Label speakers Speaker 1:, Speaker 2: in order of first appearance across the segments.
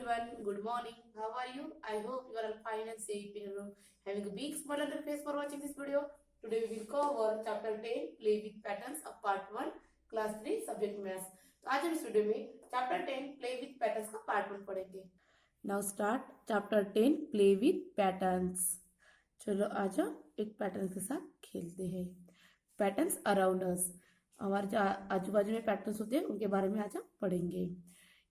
Speaker 1: everyone, good morning. How are you? I hope you are all fine and safe in your room. Having a big smile on your face for watching this video. Today we will cover chapter 10 Play with Patterns of part 1 class 3 subject maths. तो आज हम इस video में chapter 10 play with patterns का part 1 पढ़ेंगे. Now start chapter 10 play with patterns. चलो आज हम एक पैटर्न के साथ खेलते हैं. पैटर्न्स अराउंड अस, हमारे जो आजू बाजू में पैटर्न्स होते हैं उनके बारे में आज हम पढ़ेंगे.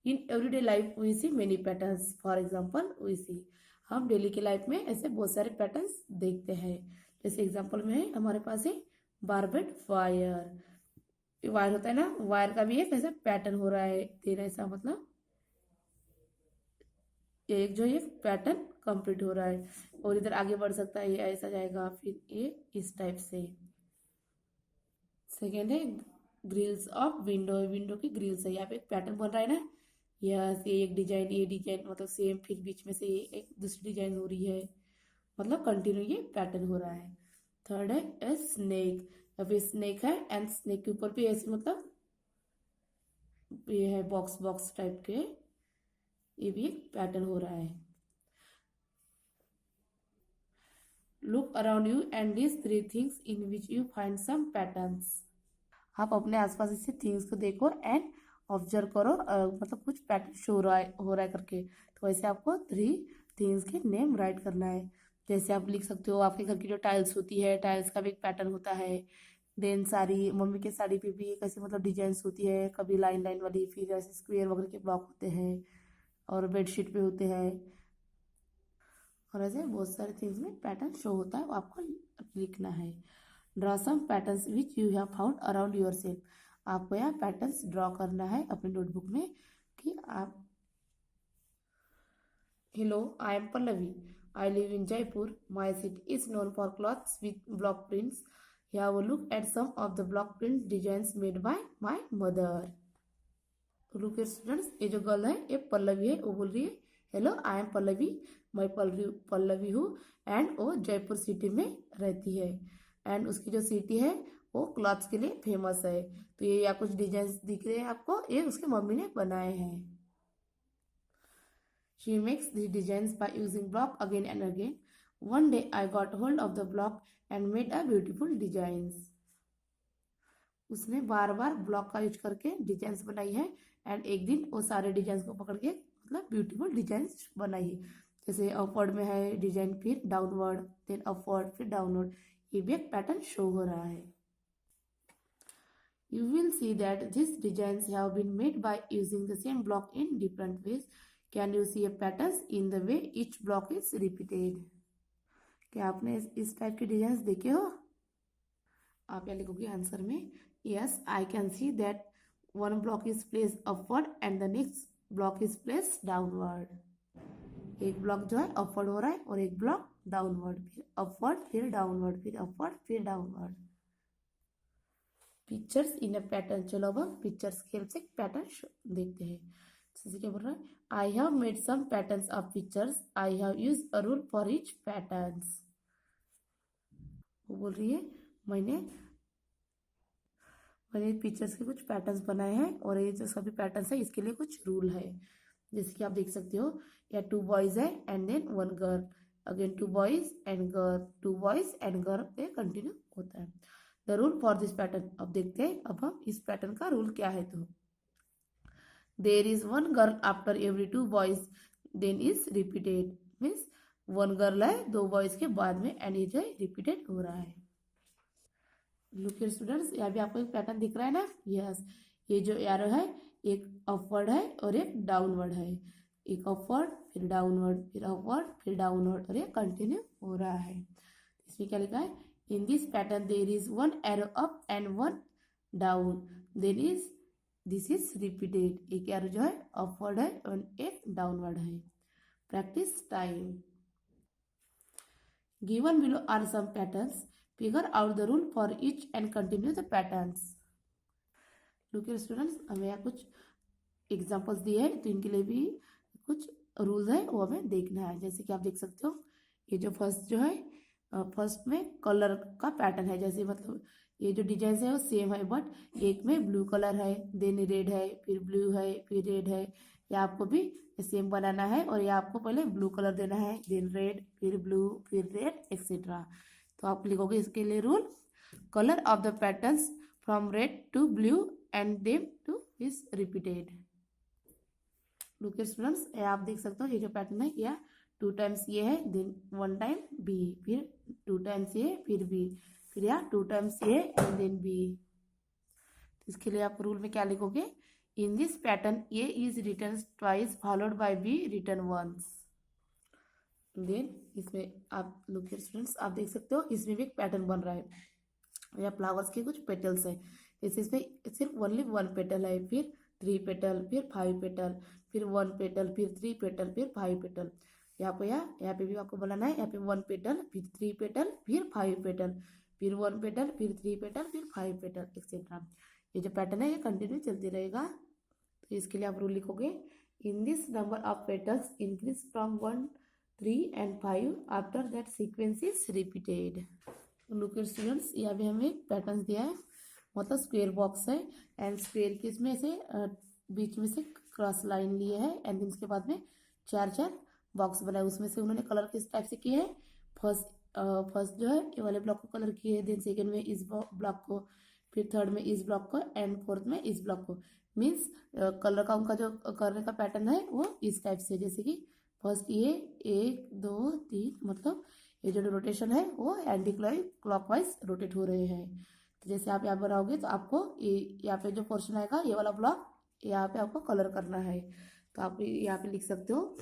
Speaker 1: In everyday life we see many patterns. For example we see, हम डेली की लाइफ में ऐसे बहुत सारे पैटर्न्स देखते हैं. जैसे एग्जाम्पल में है हमारे पास है बारबेड वायर. वायर होता है ना, वायर का भी एक ऐसा पैटर्न हो रहा है. तेरा ऐसा मतलब एक जो ये पैटर्न कंप्लीट हो रहा है. और इधर आगे बढ़ सकता है, ये ऐसा जाएगा, फिर ये इस टाइप से. सेकेंड है ग्रिल्स ऑफ विंडो. विंडो की ग्रिल्स है, यहाँ पे एक पैटर्न बन रहा है ना. यस, ये एक डिजाइन, ये डिजाइन मतलब सेम, फिर बीच में से ये एक दूसरी डिजाइन हो रही है, मतलब कंटिन्यू ये पैटर्न हो रहा है. थर्ड है ए स्नेक. अभी स्नेक है एंड स्नेक के ऊपर भी ऐसे मतलब ये है बॉक्स बॉक्स टाइप के, ये भी एक पैटर्न हो रहा है. Look around you and this three things in which you find some patterns. आप अपने आसपास ऐसे थिंग्स को देखो एंड ऑब्जर्व करो, मतलब कुछ पैटर्न शो हो रहा है करके. तो वैसे आपको थ्री थिंग्स के नेम राइट करना है. जैसे आप लिख सकते हो आपके घर की जो टाइल्स होती है, टाइल्स का भी एक पैटर्न होता है. देन साड़ी, मम्मी के साड़ी पे भी एक ऐसे मतलब डिजाइंस होती है, कभी लाइन लाइन वाली, फिर ऐसे स्क्वेयर वगैरह के ब्लॉक होते हैं, और बेडशीट पे होते हैं, और ऐसे बहुत सारे थिंग्स में पैटर्न शो होता है, वो आपको लिखना है. Draw some patterns which you have found around yourself. आपको यहाँ पैटर्न्स ड्रॉ करना है अपने नोटबुक में कि आप. Hello, I am Pallavi. I live in Jaipur. My city is known for clothes with block prints. Have a look at some of the block print designs made by my mother. Look at students, ये जो girl है ये पल्लवी है, वो बोल रही है hello I am Pallavi, मैं पल्लवी हूँ, एंड वो जयपुर सिटी में रहती है, एंड उसकी जो सिटी है वो क्लॉथ्स के लिए फेमस है. तो ये या कुछ डिजाइन दिख रहे हैं आपको, ये उसके मम्मी ने बनाए हैं. She makes this designs by using block again and again. One day I got hold of the block and made a beautiful designs. उसने बार बार ब्लॉक का यूज करके डिजाइंस बनाई है, एंड एक दिन वो सारे डिजाइन को पकड़ के मतलब ब्यूटीफुल डिजाइंस बनाई है. जैसे अपवर्ड में है डिजाइन, फिर डाउनवर्ड, देन अपवर्ड, फिर डाउनवर्ड. ये भी एक पैटर्न शो हो रहा है. You will see that these designs have been made by using the same block in different ways. Can you see a patterns in the way each block is repeated? क्या आपने इस type के design देखे हो? आप क्या लिखोगे answer में? Yes, I can see that one block is placed upward and the next block is placed downward. एक ब्लॉक जो है अपवर्ड हो रहा है और एक ब्लॉक डाउनवर्ड, फिर अपवर्ड, फिर डाउनवर्ड, फिर अपवर्ड, फिर downward. Pictures in a pattern. चलो अब हम पिक्चर्स के हेल्प से पैटर्न देखते हैं. जैसे क्या बोल रहा है, I have made some patterns of pictures. I have use a rule for each patterns. वो बोल रही है मैंने पिक्चर्स के कुछ पैटर्न्स बनाए हैं, और ये जो सभी पैटर्न्स है इसके लिए कुछ रूल है. जैसे कि आप देख सकते हो, या टू बॉयज है and then one girl, again two boys and girl, two boys and girl, ये कंटिन्यू होता है. The rule for this pattern. अब देखते हैं अब हम इस पैटर्न का रूल क्या है. तो there is one girl after every two boys, then is repeated. Means one girl है दो बॉयज के बाद में, एंड ये जो है रिपीटेड हो रहा है. लुक एट स्टूडेंट्स, यहाँ भी आपको एक पैटर्न दिख रहा है ना. यस, ये जो एरो है एक अपवर्ड है और एक डाउनवर्ड है. एक अपवर्ड, फिर डाउनवर्ड, फिर अपवर्ड, फिर डाउनवर्ड, और ये कंटिन्यू हो रहा है. इसमें क्या लिखा है, in this pattern there is one arrow up and one down, then is this is repeated. एक एरो जो है अपवर्ड है और एक डाउनवर्ड है. Practice time. Given below are some patterns. Figure out the rule for each and continue the patterns. Look at students, हमें यहाँ कुछ एग्जांपल्स दिए हैं, तो इनके लिए भी कुछ रूल्स है वो हमें देखना है. जैसे कि आप देख सकते हो, ये जो फर्स्ट जो है, फर्स्ट में कलर का पैटर्न है. जैसे मतलब ये जो डिजाइन है वो सेम है, बट एक में ब्लू कलर है, देन रेड है, फिर ब्लू है, फिर रेड है, या आपको भी सेम बनाना है और या आपको पहले ब्लू कलर देना है, देन रेड, फिर ब्लू, फिर रेड एक्सेट्रा। तो आप लिखोगे इसके लिए rule, colour of the patterns from red to blue and them to is repeated. Look students, आप देख सकते हो ये जो पैटर्न है या 2 टाइम्स ये है, देन 1 टाइम बी, फिर 2 टाइम्स ये, फिर बी, फिर या 2 टाइम्स ये एंड देन बी। इसके लिए आप रूल में क्या लिखोगे, in this pattern A is return twice followed by B return once. Then इसमें आप लुक स्टूडेंट्स, आप देख सकते हो इसमें भी एक पैटर्न बन रहा है या फ्लावर्स के कुछ पेटल्स है, जैसे इसमें सिर्फ ओनली 1 पेटल है, फिर 3 पेटल, फिर 5 पेटल, फिर 1 पेटल, फिर 3 पेटल, फिर 5 पेटल। यहाँ पे भी आपको बनाना है, यहाँ पे 1 पेटल, फिर 3 पेटल, फिर 5 पेटल, फिर 1 पेटल, फिर 3 पेटल, फिर 5 पेटल एक्सेट्रा। ये जो पैटर्न है ये कंटिन्यू चलती रहेगा। तो इसके लिए आप रूल लिखोगे, in this number of petals increase from 1, 3 and 5 after that sequence is repeated. Look at students, यहाँ पे हमें पैटर्न दिया है, मतलब स्क्वायर बॉक्स है एंड स्क्वायर के इसमें से बीच में से क्रॉस लाइन लिए है एंड इसके बाद में 4 बॉक्स बनाए, उसमें से उन्होंने कलर किस टाइप से किए हैं, फर्स्ट जो है ये वाले ब्लॉक को कलर किए हैं, देन सेकेंड में इस ब्लॉक को, फिर थर्ड में इस ब्लॉक को एंड फोर्थ में इस ब्लॉक को। मीन्स कलर का उनका जो करने का पैटर्न है वो इस टाइप से, जैसे कि फर्स्ट ये 1 2 3, मतलब ये जो रोटेशन है वो एंटी क्लॉकवाइज रोटेट हो रहे हैं। तो जैसे आप यहाँ बनाओगे तो आपको यहाँ पे जो पोर्शन आएगा ये वाला ब्लॉक यहाँ पे आपको कलर करना है। तो आप यहाँ पे लिख सकते हो,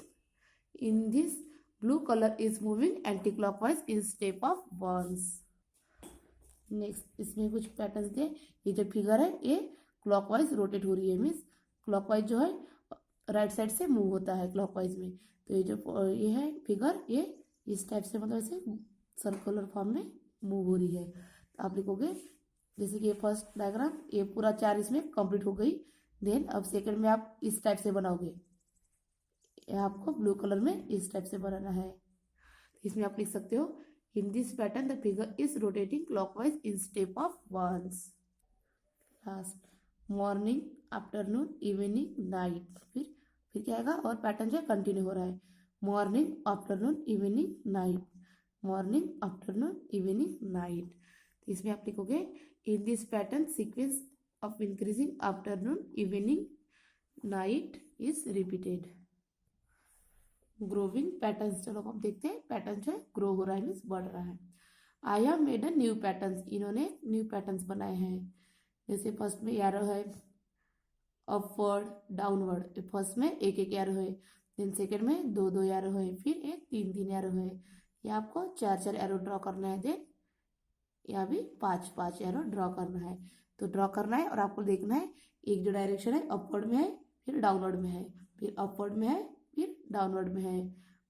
Speaker 1: in this blue colour is moving anti clockwise in step of once. Next इसमें कुछ पैटर्न थे, ये जो फिगर है ये क्लॉकवाइज रोटेट हो रही है, मीन्स क्लॉकवाइज जो है राइट साइड से मूव होता है क्लॉकवाइज में। तो ये जो ये है फिगर ये इस टाइप से, मतलब ऐसे सर्कुलर फॉर्म में मूव हो रही है। तो आप लिखोगे, जैसे कि ये फर्स्ट डायग्राम ये पूरा 4 इसमें कंप्लीट हो गई, देन अब सेकंड में आप इस टाइप से बनाओगे, ये आपको ब्लू कलर में इस टाइप से बनाना है। इसमें आप लिख सकते हो, in this pattern the figure is rotating clockwise in step of once. Last morning, afternoon, evening, night, फिर क्या आएगा, और पैटर्न जो कंटिन्यू हो रहा है, morning, afternoon, evening, night, morning, afternoon, evening, night. इसमें आप लिखोगे, in this pattern sequence of increasing afternoon, evening, night is repeated. Growing patterns, चलो हम देखते हैं पैटर्न जो है ग्रो हो रहा है, मीन्स बढ़ रहा है। I have made a new patterns, इन्होंने न्यू पैटर्न्स बनाए हैं, जैसे फर्स्ट में एरो है अपवर्ड डाउनवर्ड, फर्स्ट में एक एरो है, देन सेकेंड में 2 एरो है, फिर एक 3 एरो है, ये आपको 4 एरो ड्रॉ करना है, देन यहाँ भी 5 एरो ड्रॉ करना है। तो ड्रॉ करना है और आपको देखना है, एक जो डायरेक्शन है अपवर्ड में है, फिर डाउनवर्ड में है, फिर अपवर्ड में है, फिर डाउनवर्ड में है,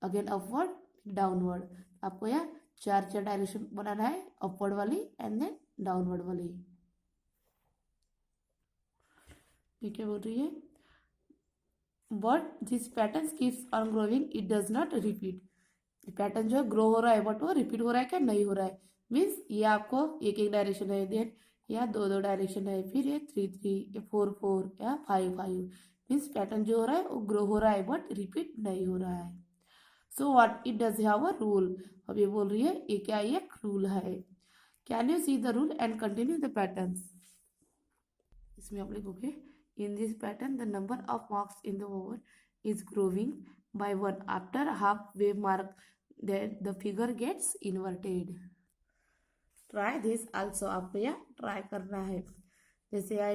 Speaker 1: अगेन अपवर्ड, डाउनवर्ड। आपको यहाँ 4 डायरेक्शन बनाना है, अपवर्ड वाली एंड देन डाउनवर्ड वाली। ये क्या बोल रही है, but this pattern keeps on growing, it does not repeat. Pattern जो है ग्रो हो रहा है बट वो रिपीट हो रहा है क्या, नहीं हो रहा है, मीन्स ये आपको एक डायरेक्शन है, देन या 2 डायरेक्शन है, फिर ये 3 या 4 या 5 मीन्स पैटर्न जो हो रहा है वो ग्रो हो रहा है बट रिपीट नहीं हो रहा है। So what it does have a rule, अब ये बोल रही है ये क्या एक रूल है। Can you see the rule and continue the patterns. इसमें आप लिखोगे, in this pattern the number of marks in the over is growing by 1 after halfway mark that the figure gets inverted. Try this also, आपको यह try करना है। जैसे यहाँ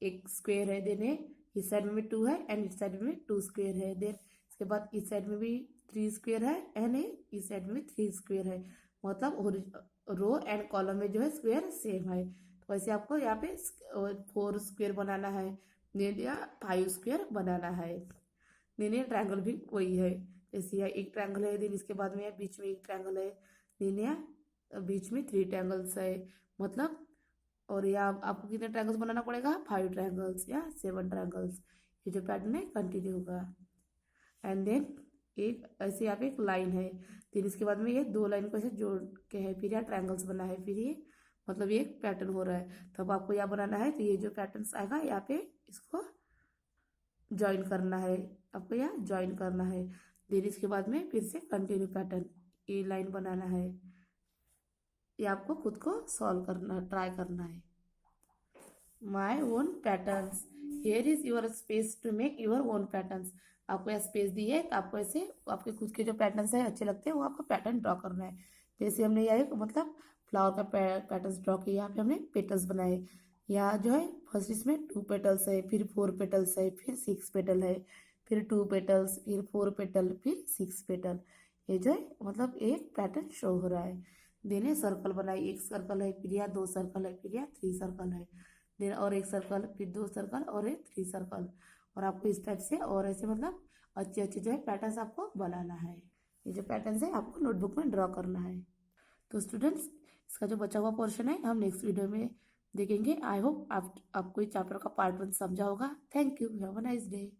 Speaker 1: एक स्क्वायर है, देन इस साइड में 2 है एंड इस साइड में 2 स्क्वायर है, देन इसके बाद इस साइड में भी 3 स्क्वायर है एंड इस साइड में 3 स्क्वायर है, मतलब रो एंड कॉलम में जो है स्क्वायर सेम है। तो वैसे आपको यहाँ पे 4 स्क्वायर बनाना है, देन या 5 स्क्वायर बनाना है, देन ट्रायंगल भी वही है, जैसे यहाँ एक ट्रायंगल है, देन इसके बाद में बीच में एक ट्रायंगल है, देन यहाँ बीच में 3 ट्रायंगल्स है, मतलब और यहाँ आपको कितने ट्रायंगल्स बनाना पड़ेगा, 5 ट्रायंगल्स या 7 ट्रायंगल्स। ये जो पैटर्न है कंटिन्यू होगा एंड देन एक ऐसे यहाँ पे एक लाइन है, फिर इसके बाद में ये 2 लाइन को ऐसे जोड़ के है, फिर यहाँ ट्रायंगल्स बना है, फिर ये मतलब ये पैटर्न हो रहा है। तब आपको यहाँ बनाना है, तो ये जो पैटर्न आएगा यहाँ पे इसको ज्वाइन करना है, आपको यहाँ ज्वाइन करना है। देन इसके बाद में फिर से कंटिन्यू पैटर्न, ये लाइन बनाना है। ये आपको खुद को सॉल्व करना, ट्राई करना है। My own patterns, here is your space to make your own patterns. आपको यहाँ स्पेस दी है, तो आपको ऐसे आपके खुद के जो पैटर्न्स है अच्छे लगते हैं वो आपको पैटर्न ड्रॉ करना है। जैसे हमने यहाँ एक मतलब फ्लावर का पैटर्न्स ड्रॉ किया, यहाँ पे हमने पेटल्स बनाए। यहाँ जो है फर्स्ट इसमें 2 पेटल्स है, फिर 4 पेटल्स है, फिर 6 पेटल है, फिर 2 पेटल्स, फिर 4 पेटल, फिर 6 पेटल। ये जो है मतलब एक पैटर्न शो हो रहा है। देने सर्कल बनाई, एक सर्कल है, फिर यहाँ 2 सर्कल है, फिर यहाँ 3 सर्कल है, देन और एक सर्कल, फिर 2 सर्कल और एक 3 सर्कल। और आपको इस टाइप से और ऐसे मतलब अच्छे अच्छे जो है पैटर्न्स आपको बनाना है। ये जो पैटर्न्स है आपको नोटबुक में ड्रॉ करना है। तो स्टूडेंट्स, इसका जो बचा हुआ पोर्शन है हम नेक्स्ट वीडियो में देखेंगे। आई होप आपको इस चैप्टर का पार्ट 1 समझा होगा। Thank you, have a nice day.